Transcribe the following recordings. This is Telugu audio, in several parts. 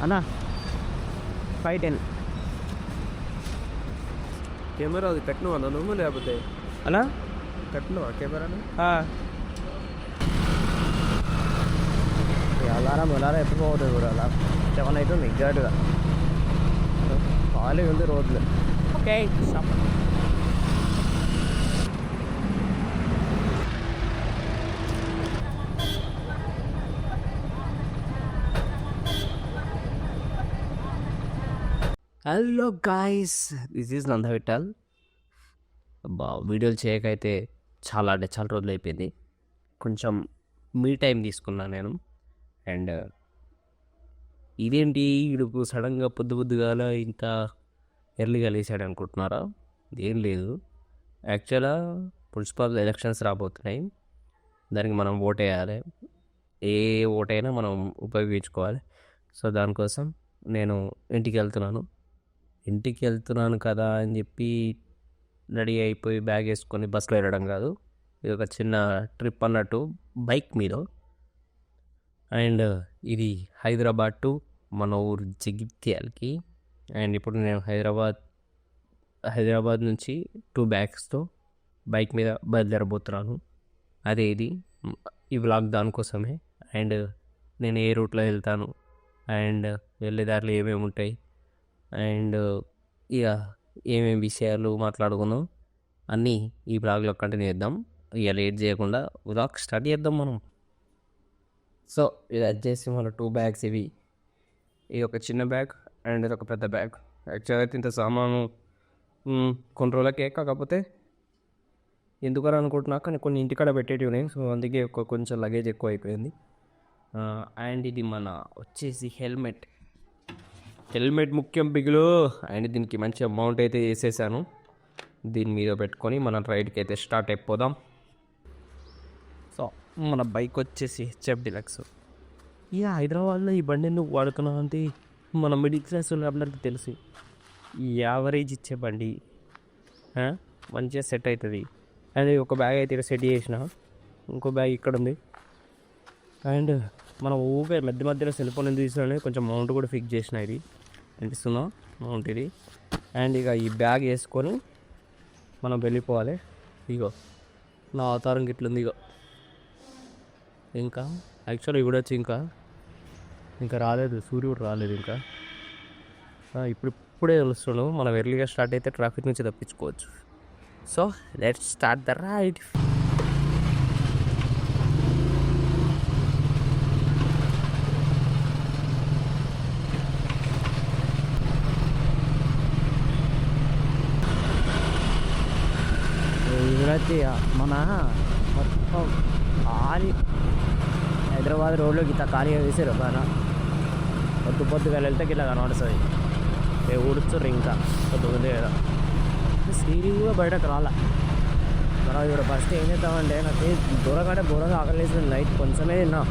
అన్నా 510 కెమెరా అది కట్టినవా నువ్వు లేకపోతే అన్నా కట్టినవా కెమెరాను? అలారం ఎప్పుడు పోతుంది కూడా అలా 7 అవుతుంది ఎగ్జాక్ట్గా. ఖాళీ ఉంది రోడ్లు. Okay hello guys, this is Nanda Vithal. వీడియోలు చేయకైతే చాలా రోజులు అయిపోయింది. కొంచెం మీ టైం తీసుకున్నాను నేను. అండ్ ఇదేంటి వీడుకు సడన్గా పొద్దుగాల ఇంత ఎర్లీగా లేచాడు అనుకుంటున్నారా? ఏం లేదు, యాక్చువల్గా మున్సిపల్ ఎలక్షన్స్ రాబోతున్నాయి. దానికి మనం ఓట్ వేయాలి. ఏ ఓటైనా మనం ఉపయోగించుకోవాలి. సో దానికోసం నేను ఇంటికి వెళ్తున్నాను కదా అని చెప్పి రెడీ అయిపోయి బ్యాగ్ వేసుకొని బస్సులో వెళ్ళడం కాదు. ఇది ఒక చిన్న ట్రిప్ అన్నట్టు బైక్ మీద. అండ్ ఇది హైదరాబాద్ టు మన ఊరు జగిత్యాలకి. అండ్ ఇప్పుడు నేను హైదరాబాద్ నుంచి 2 బ్యాగ్స్తో బైక్ మీద బయలుదేరబోతున్నాను. అదే ఈ వ్లాగ్ దానికోసమే. అండ్ నేను ఏ రూట్లో వెళ్తాను అండ్ వెళ్ళే దారిలో ఏమేమి ఉంటాయి అండ్ ఇక ఏమేమి విషయాలు మాట్లాడుకున్నాం అన్నీ ఈ బ్లాగ్లో కంటిన్యూ చేద్దాం. ఇక లేట్ చేయకుండా బ్లాగ్ స్టార్ట్ చేద్దాం మనం. సో ఇది వచ్చేసి మన 2 బ్యాగ్స్. ఇది ఒక చిన్న బ్యాగ్ అండ్ ఇది ఒక పెద్ద బ్యాగ్. యాక్చువల్గా అయితే ఇంత సామాను కొన్ని రోజులకే, కాకపోతే ఎందుకని అనుకుంటున్నా, కానీ కొన్ని ఇంటికాడ పెట్టేటివి ఉన్నాయి. సో అందుకే కొంచెం లగేజ్ ఎక్కువ అయిపోయింది. అండ్ ఇది మన వచ్చేసి హెల్మెట్ ముఖ్యం బిగులు. అండ్ దీనికి మంచి అమౌంట్ అయితే వేసేసాను. దీని మీద పెట్టుకొని మనం రైడ్కి అయితే స్టార్ట్ అయిపోదాం. సో మన బైక్ వచ్చేసి హెచ్ఎఫ్ డిలక్స్. ఇక హైదరాబాద్లో ఈ బండి ఎందుకు వాడుతున్నాం అంటే, మన మిడిల్ క్లాస్ అందరికీ తెలుసు, ఈ యావరేజ్ ఇచ్చే బండి మంచిగా సెట్ అవుతుంది. అండ్ ఒక బ్యాగ్ అయితే ఇక్కడ సెట్ చేసిన, ఇంకో బ్యాగ్ ఇక్కడ ఉంది. అండ్ మనం ఊపే మధ్యలో సెల్ ఫోన్ ఎందుకు తీసుకుని కొంచెం మౌంట్ కూడా ఫిక్స్ చేసిన. ఇది అనిపిస్తుందా మౌంట్ ఇది. అండ్ ఇక ఈ బ్యాగ్ వేసుకొని మనం వెళ్ళిపోవాలి. ఇగో నా అవతారం గిట్లుంది. ఇగో ఇంకా యాక్చువల్గా ఇవి వచ్చి ఇంకా రాలేదు, సూర్యుడు రాలేదు ఇంకా. ఇప్పుడే తెలుస్తున్నావు. మనం ఎర్లీగా స్టార్ట్ అయితే ట్రాఫిక్ నుంచి తప్పించుకోవచ్చు. So let's start the ride. మన మొత్తం ఖాళీ హైదరాబాద్ రోడ్లో గిట్ట ఖాళీగా వేసారు. బాగా పొద్దుగా వెళ్తే గిట్లా కనబడుతుంది. ఊడుస్తారు ఇంకా పొద్దుగా కదా. సీరీ కూడా బయటకు రాలా. మనం ఇప్పుడు ఫస్ట్ ఏం చేద్దామంటే, నాకు దూరంగా ఆకలేస్తుంది. నైట్ కొంచెమే తిన్నా.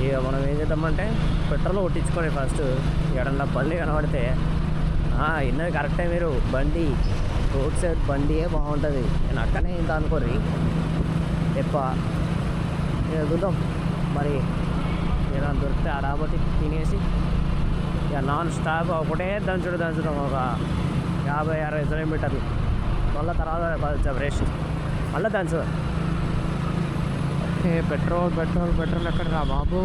ఇక మనం ఏం చేద్దామంటే పెట్రోల్ కొట్టించుకొని ఫస్ట్ ఎడన్నా బండి కనబడితే ఇన్నది కరెక్టే. మీరు బండి రోడ్ సైడ్ బండియే బాగుంటుంది. నేను అక్కనే ఇంత అనుకోర్రి ఎక్కువ చూద్దాం. మరి ఏదైనా దొరికితే అడాబట్టి తినేసి ఇక నాన్ స్టాప్ ఒకటే దంచడం ఒక 50-60 కిలోమీటర్లు. మళ్ళీ తర్వాత రెస్ట్, మళ్ళీ దంచడం. పెట్రోల్ ఎక్కడ రా బాబు.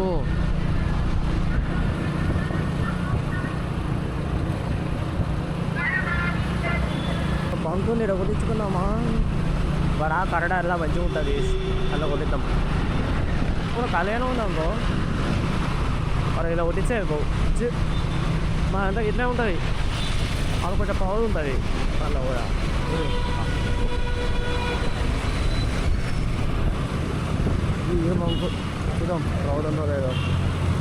బంకుని కొట్టించుకున్నామా? బడా కరడా ఎలా మంచిగా ఉంటుంది, అలా కొట్టిద్దాం. ఇప్పుడు ఖాళీగానే ఉందనుకో, మరి ఇలా కొట్టించే మా అంతా ఇట్లే ఉంటుంది. అది కొంచెం పవర్ ఉంటుంది అలా కూడా. ఏం బంకు చూద్దాం, ప్రౌడ్ ఉందో లేదో.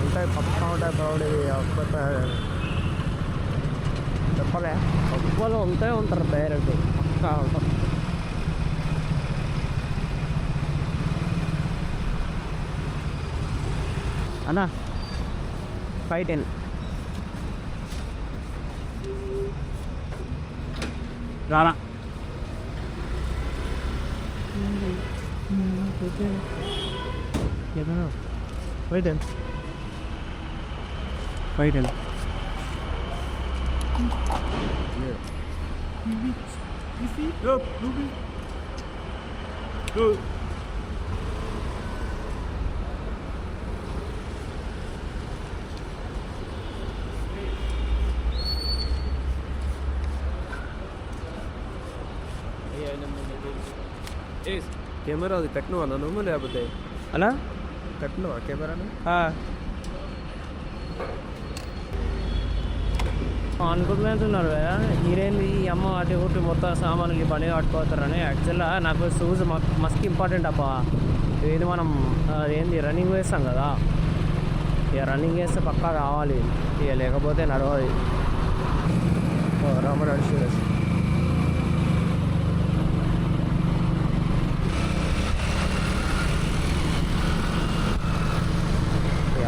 ఉంటాయి పక్క ఉంటాయి ప్రౌడ్. ఇది ఒక్క చెప్పలే, ఒక్కలు ఉంటారు డైరెక్ట్ పక్కా ఉంటాం. అన్నా 510 రారా. ఏదన్నా 510 బయట వెళ్ళు. కెమెరా అది కట్టినవా నువ్వు లేకపోతే అలా కట్టినవా కెమెరాను? అనుకుంటున్నారు కదా మీరేంది ఈ అమ్మ అటు ఇటు మొత్తం సామాన్లు పని కట్టుకోతారని. యాక్చువల్గా నాకు షూస్ మస్తు ఇంపార్టెంట్ అప్ప. ఇది మనం ఏంది రన్నింగ్ వేస్తాం కదా, ఇక రన్నింగ్ వేస్తే పక్కా కావాలి, ఇక లేకపోతే నడవది. రామరాడు షూస్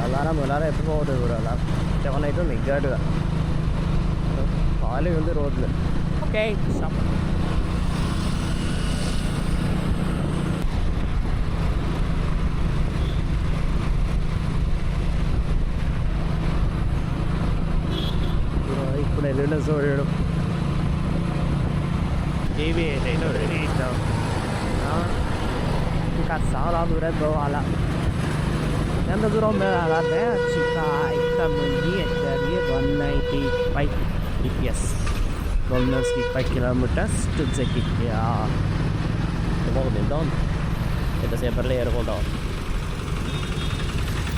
అలారం ఎలారా ఎప్పుకోవద్దు కూడా అలా 7 అవుతుంది ఎగ్జాక్ట్గా. ఖాళీ ఉంది రోడ్లు. Okay stop. ఇప్పుడు వెళ్ళిన చూడడం ఏవి నేను రెడీ ఇద్దాం. ఇంకా చాలా దూరం పోవాలా. ఎంత దూరం వెళ్ళాలంటే ఇక్కడ నుండి ఎక్కడి 195 GPS 195 kilometers to Zekitia. Baగుంది ఎంతసేపట్లో ఏరుకుంటాం.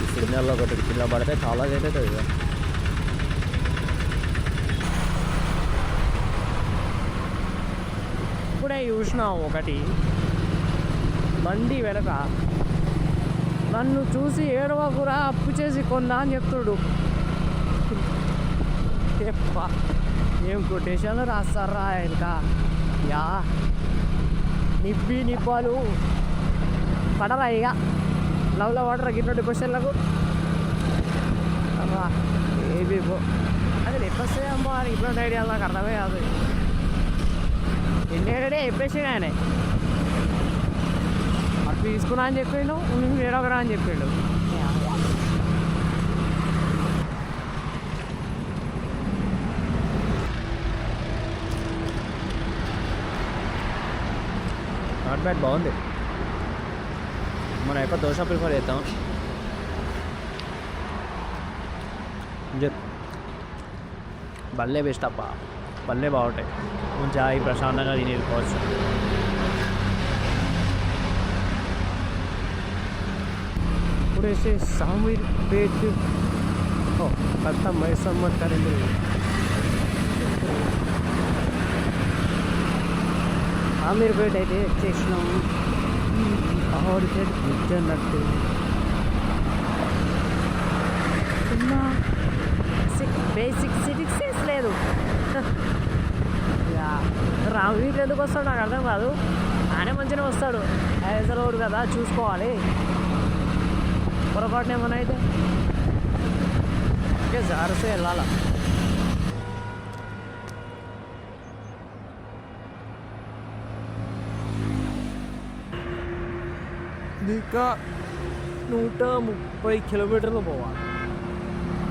ఈ సిగ్నల్లో ఒకటి కింద పడితే చాలా లేట్ అవుతుంది కదా. ఇప్పుడే చూసినాం ఒకటి బండి వెనక నన్ను చూసి ఏడవకురా అప్పు చేసి కొందా అని చెప్తుడు. ఏం కొటేషన్లు రాస్తారా ఇంకా యా నిబ్బాలు పడరా ఇక లవ్లో పడరా గిన్నె క్వశ్చన్లకు. అమ్మా ఏబీ అది ఎప్పొస్తే అమ్మో అని ఇప్పుడు ఐడియా నాకు అర్థమే కాదు. ఎన్నేడే చెప్పేసి ఆయన అటు తీసుకున్నా అని చెప్పిండు, వేరొకరా అని చెప్పిండు. నాట్ బ్యాడ్, బాగుంది. మనం ఎక్కువ దోశ ప్రిఫర్ చేద్దాం. బల్లే బెస్ట్ అప్ప, బల్లే బాగుంటాయి. కొంచెం అవి ప్రశాంతంగా తిని వెళ్ళిపోవచ్చు. ఇప్పుడు వేసే సామీర్ పేట్ కొత్త మైసమ్మ కరెంట్ ఆమీర్పేట అయితే వచ్చేసినాం. ఆవిడపేట కూర్చున్నట్టు బేసిక్ సిటిక్స్ లేదు. రామవీటి ఎందుకు వస్తాడు నాకు అర్థం కాదు. ఆయన మంచిగా వస్తాడు, హైదరాబాద్ కదా చూసుకోవాలి. పొరపాటున ఏమన్నా అయితే ఇంకా జాగ్రత్తగా వెళ్ళాలా. ఇంకా 130 కిలోమీటర్లు పోవాలి.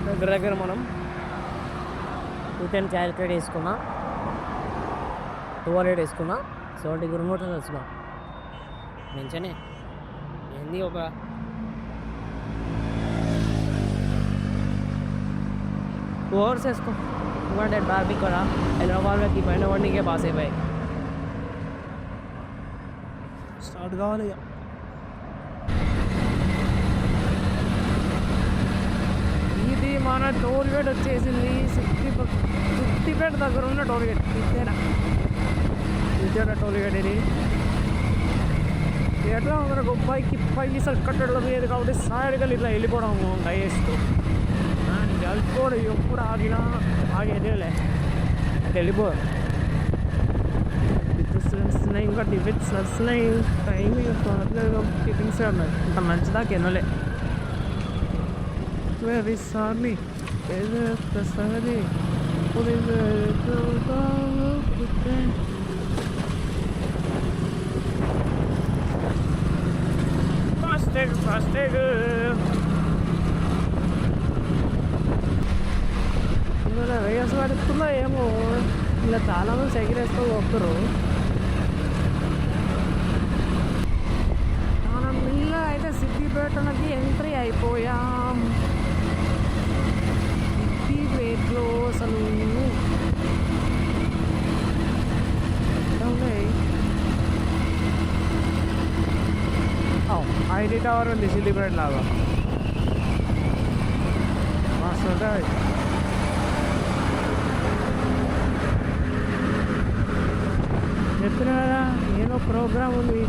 దగ్గర దగ్గర మనం 210 క్యాలిక్యులేట్ వేసుకున్నా, 200 వేసుకున్నా, 70 కిలోమీటర్లు వచ్చినా మంచిగానే ఏంది. ఒక 2 hours వేసుకో. 200 బార్బీ కూడా హైదరాబాద్లోకి పైన వండికే పాస్ అయిపోయాయి. స్టార్ట్ కావాలి. ఇది మన టోల్ గేట్ వచ్చేసింది. సిద్దిపేట దగ్గర ఉన్న toll gate Vijayawada toll gate. ఇది ఎట్లా మనకు పైసలు కట్టడం లేదు కాబట్టి సాయిగా ఇట్లా వెళ్ళిపోవడం డైజెస్ట్ వెళ్ళిపోవడం. ఎప్పుడు ఆగినా ఆగేదేలే వెళ్ళిపో. నడుస్తున్నాయి, ఇంకా టికెట్స్ నడుస్తున్నాయి. టైం టిఫిన్స్ ఉన్నాయి. ఇంకా మంచిదాకా ఎన్నలే. Very sorry. Sorry. Fastig. నడుస్తుందో ఏమో, ఇలా చాలామంది సైకిల్ వేసుకొని పోతున్నారు. మనం మెల్లగా అయితే సిద్దిపేటకి ఎంట్రీ అయిపోయాం. సిద్దిపేటలో అసలు ఐటీ టవర్ ఉంది సిద్దిపేట లాగా, మస్తు ఉంటుంది. చెప్తున్నా కదా ఏదో ప్రోగ్రామ్ ఉంది.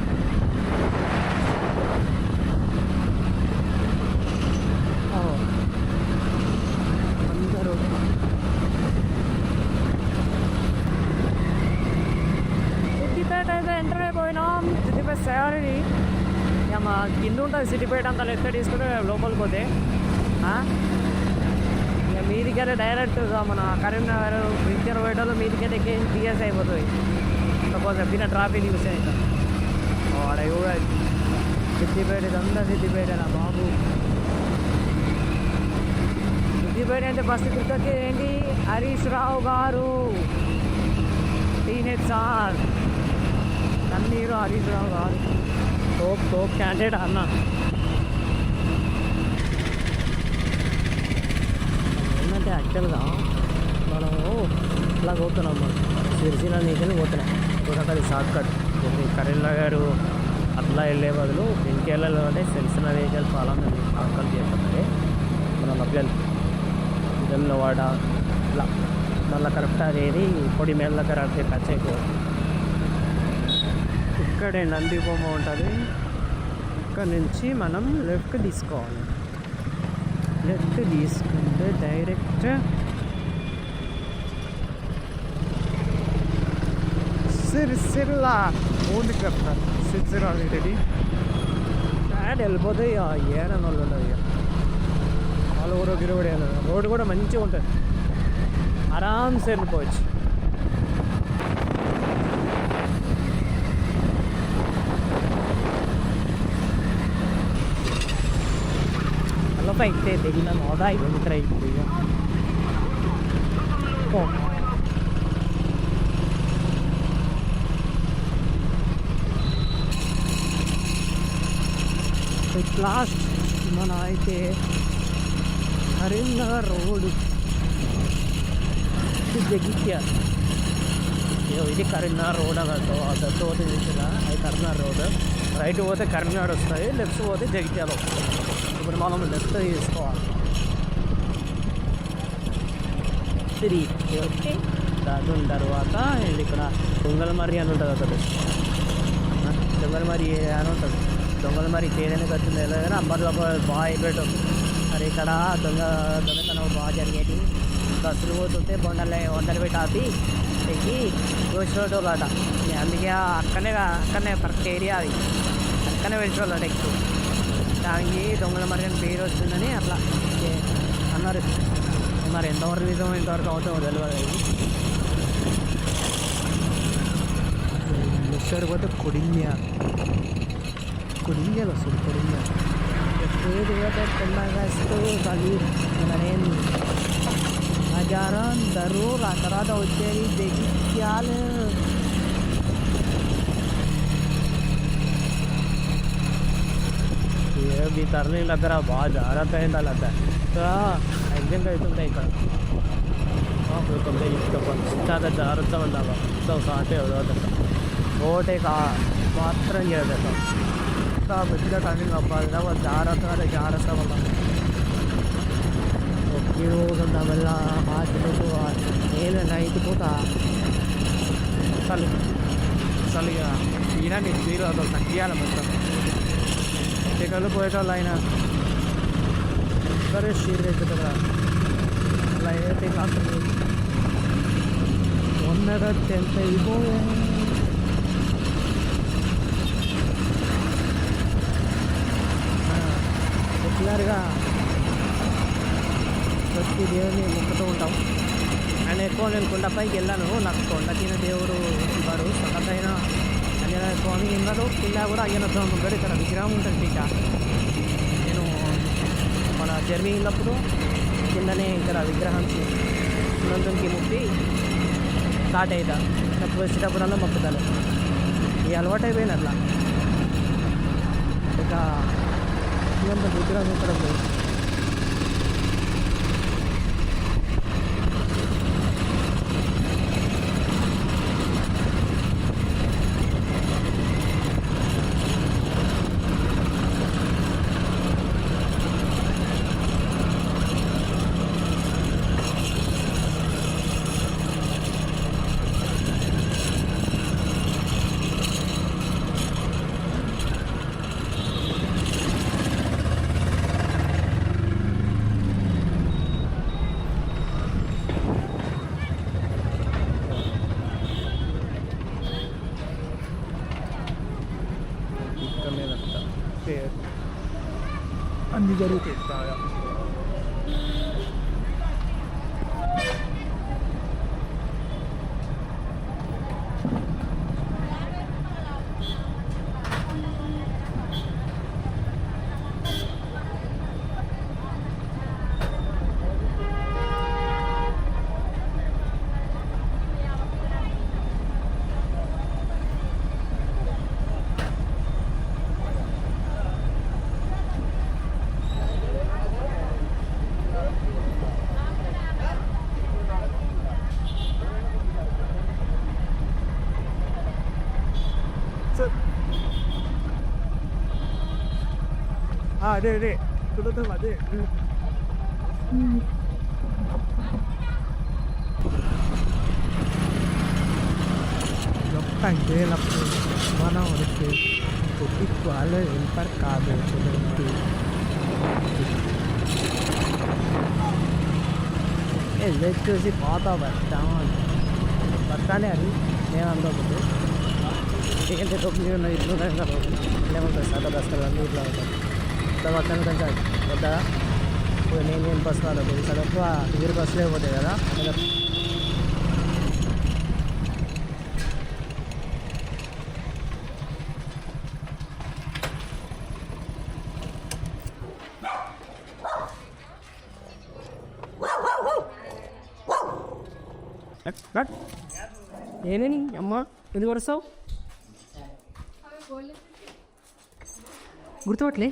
అందరూ సిద్దిపేట అయితే ఎంటర్ అయిపోయినాం. సిద్దిపేట సేవని ఇక మా కింద ఉంటుంది సిద్దిపేట అంతా లెఫ్ట్ తీసుకుంటే లోపలికి పోతే ఇక మీదికెళ్ళి డైరెక్ట్గా మన కరీంనగర్ విద్యార్ వేటలో మీదికెళ్ళి ఎక్కేసి టీఎస్ అయిపోతుంది. సపోజ్ బిన్న ట్రాఫిక్ చూసే ఇంకా వాడ కూడా సిద్దిపేట, ఇదంతా సిద్దిపేటనా బాబు. సిద్దిపేట అంటే ఫస్ట్ గుర్తొచ్చి ఏంటి, హరీష్ రావు గారు టీనేజ్ సార్ కన్నీరు హరీష్ రావు గారు టోప్ క్యాండిడేట్ అన్న. ఏంటంటే యాక్చువల్గా మనము ఇట్లా పోతున్నాం, మనం సిరిసిల్ల నీకెళ్ళి పోతున్నాం. ఇప్పుడు షార్ట్ కట్ కరీంనగర్ అట్లా వెళ్ళే బదులు ఇంకెళ్ళాలి అంటే తెలిసిన వెహికల్ చాలా మంది షార్ట్ కట్ చేస్తుంటే మన లభ్యాలు జల్లవాడ ఇట్లా మళ్ళీ కరెక్ట్ అదేది పొడి మేల దగ్గర అంటే టచ్ అయిపోతుంది. ఇక్కడే నంది బొమ్మ ఉంటుంది. ఇక్కడ నుంచి మనం లెఫ్ట్ తీసుకోవాలి. లెఫ్ట్ తీసుకుంటే డైరెక్ట్ సిరిసిల్ల ఓన్లీ కడతారు. సిరిసిల్ల ఆల్రెడీ అండ్ వెళ్ళిపోతే ఏడని వాళ్ళు ఉండదు. ఇక వాళ్ళు కూడా గిరబడి రోడ్డు కూడా మంచిగా ఉంటుంది, ఆరామ్సే వెళ్ళిపోవచ్చు. Allora fai te, devi una moda e non crei io. Oh. Last మన అయితే కరీంనగర్ రోడ్ జగిత్యాల, ఇది కరీంనగర్ రోడ్ అన్నట్టు. లెఫ్ట్ పోతే చూసినా అది కరీంనగర్ రోడ్, రైట్ పోతే కరీంనగర్ వస్తాయి, లెఫ్ట్ పోతే జగిత్యాల వస్తుంది. ఇప్పుడు మనం లెఫ్ట్ తీసుకోవాలి. తిరిగి వచ్చి దాని తర్వాత ఇక్కడ దొంగలమర్రి అని ఉంటుంది. ఒకటి దొంగలమర్రి అని ఉంటుంది. దొంగలమర్రి ఏదైనా వచ్చింది కానీ అంబర్లో బాగా అయిపోయాం. మరి ఇక్కడ దొంగతనం బాగా జరిగేది. బస్సులు పోతుంటే వందలు పెట్టి ఆపి ఎక్కి దోషోటోళ్ళు అట. అందుకే అక్కడనే కరెక్ట్ ఏరియా అది, అక్కడనే వెళ్ళేవాళ్ళు అట ఎక్కువ. దానికి దొంగలమర్రి అని పేరు వచ్చిందని అట్లా అన్నారు. మరి ఎంతవరకు నిజం ఎంతవరకు అవుతామో తెలియదు. ముచ్చడి పోతే కొడింగ్యాలు వస్తుంది. కొడింగ్యాలు వస్తూ కలిగి హజారం దరూర్ ఆ తర్వాత వచ్చేది జగిత్యాలు. ఈ టర్నింగ్ దగ్గర బాగా జాగ్రత్త అయింది. అలా ఎగ్జాంట్ అవుతుంటాయి ఇక్కడ. చాలా జాగ్రత్త ఉండాలి. సాటే ఓటే మాత్రం చేయదు. పెద్ద టర్నింగ్ అవ్వాలి, వాళ్ళు జాగ్రత్త వల్ల ఒకే ಹೋಗಂದ ಅವೆಲ್ಲ ಹಾಕಿಬಿಟ್ಟು ಏನೆಲ್ಲ ಇಟ್ಬಿಟ್ಟು అసలు ఇక ఈయన నీకు తీరు అసలు తగ్గియాలి మొత్తం. టికెట్లు పోయేటోళ్ళు ఆయన సరే షీర్ ఎక్కుతుందా అలా ఏదైతే కాకుండా మొన్నగా 10th అయిపోయా. రెగ్యులర్గా ప్రతి దేవుని మొక్కుతూ ఉంటాం. ఆయన ఎక్కువ నేను కొండపైకి వెళ్ళాను. నాకు కొండ తిన దేవుడు వారు సొంతైన అయ్యన స్వామి ఉన్నాడు. కింద కూడా అయ్యన స్వామి ఉంటాడు. ఇక్కడ విగ్రహం ఉంటుంది. ఇక నేను మన జర్నీ వెళ్ళినప్పుడు కిందనే ఇక్కడ విగ్రహం హనుమంతునికి మొక్కి స్టార్ట్ అవుతా. నాకు వచ్చేటప్పుడల్లా మొక్కుతాను. ఈ అలవాటు అయిపోయింది అట్లా. ఇక హనుమంతుని విగ్రహం ఇక్కడ ఉంది. అన్నీ జరుగుతాయి బాగా. అదే కుదురుతాం అదే. అంటే మనం వచ్చి వాళ్ళు వెళ్తారు కాదు. చూసి పోతా బస్తానే అది నేను అనుకోకూడదు. ఎందుకంటే తొమ్మిది ఉన్నది ఇట్లు ఏమంటారు సార్ బస్తాలు అన్నీ ఇట్లా ఉంటాయి. మొత్తం కొంచెం పెద్దగా ఇప్పుడు నేను బస్సు వాళ్ళకు సగటు ఎదురు బస్సులు అయిపోతాయి కదా. ఏనేని అమ్మ ఎందుకు వస్తావు? గుర్తుపట్లే.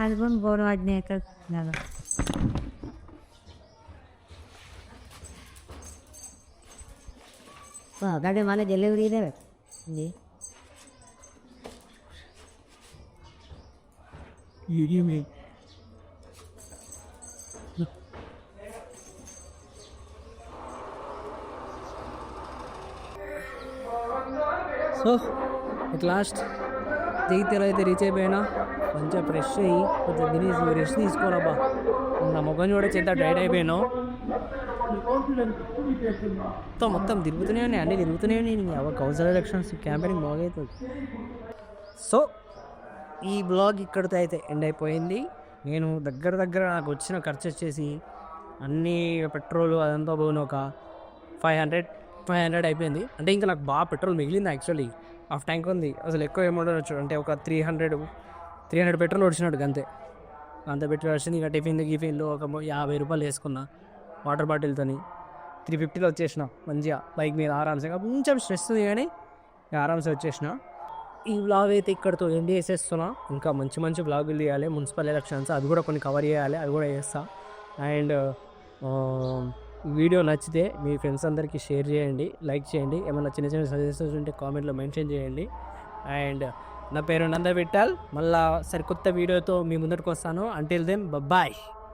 आज पण बोर वाजणे झालं. गाडी मला डिलिव्हरी द्यावे म्हणजे సో ఎట్ లాస్ట్ జగిత్యాల అయితే రీచ్ అయిపోయినా. మంచిగా ఫ్రెష్ అయ్యి కొంచెం తినేసి రెస్ట్ తీసుకోరబ్బా. నా ముఖం చూడ చేత డైట్ అయిపోయాను. మొత్తం తిరుగుతూనే ఉన్నాయి, అన్నీ తిరుగుతూనే ఉన్నాయి. కౌన్సిల్ ఎలక్షన్స్ క్యాంపెయినింగ్ బాగా అవుతుంది. సో ఈ బ్లాగ్ ఇక్కడితో అయితే ఎండ్ అయిపోయింది. నేను దగ్గర నాకు వచ్చిన ఖర్చు వచ్చేసి అన్నీ పెట్రోల్ అదంతా పోయిన ఒక 500 అయిపోయింది. అంటే ఇంకా నాకు బాగా పెట్రోల్ మిగిలింది. యాక్చువల్లీ హాఫ్ ట్యాంక్ ఉంది. అసలు ఎక్కువ ఏముండొచ్చు అంటే ఒక 300 పెట్రోల్ వచ్చినట్టు అంత పెట్రోల్ వచ్చింది. ఇక గిఫిన్లు ఒక 50 రూపాయలు వేసుకున్నా. వాటర్ బాటిల్తోని 350లో వచ్చేసిన మంచిగా బైక్ మీద ఆరామ్సే. కొంచెం స్ట్రెస్ ఉంది కానీ ఆరామ్సే వచ్చేసిన. ఈ బ్లాగ్ అయితే ఇక్కడితో ఎండ్ చేసేస్తున్నా. ఇంకా మంచి బ్లాగులు తీయాలి. మున్సిపల్ ఎలక్షన్స్ అవి కూడా కొన్ని కవర్ చేయాలి, అవి కూడా చేస్తా. అండ్ వీడియో నచ్చితే మీ ఫ్రెండ్స్ అందరికీ షేర్ చేయండి, లైక్ చేయండి. ఏమైనా చిన్న సజెషన్స్ ఉంటే కామెంట్లో మెన్షన్ చేయండి. అండ్ నా పేరు నంద విఠల్. మళ్ళా సరికొత్త వీడియోతో మీ ముందరికి వస్తాను. Until then bye.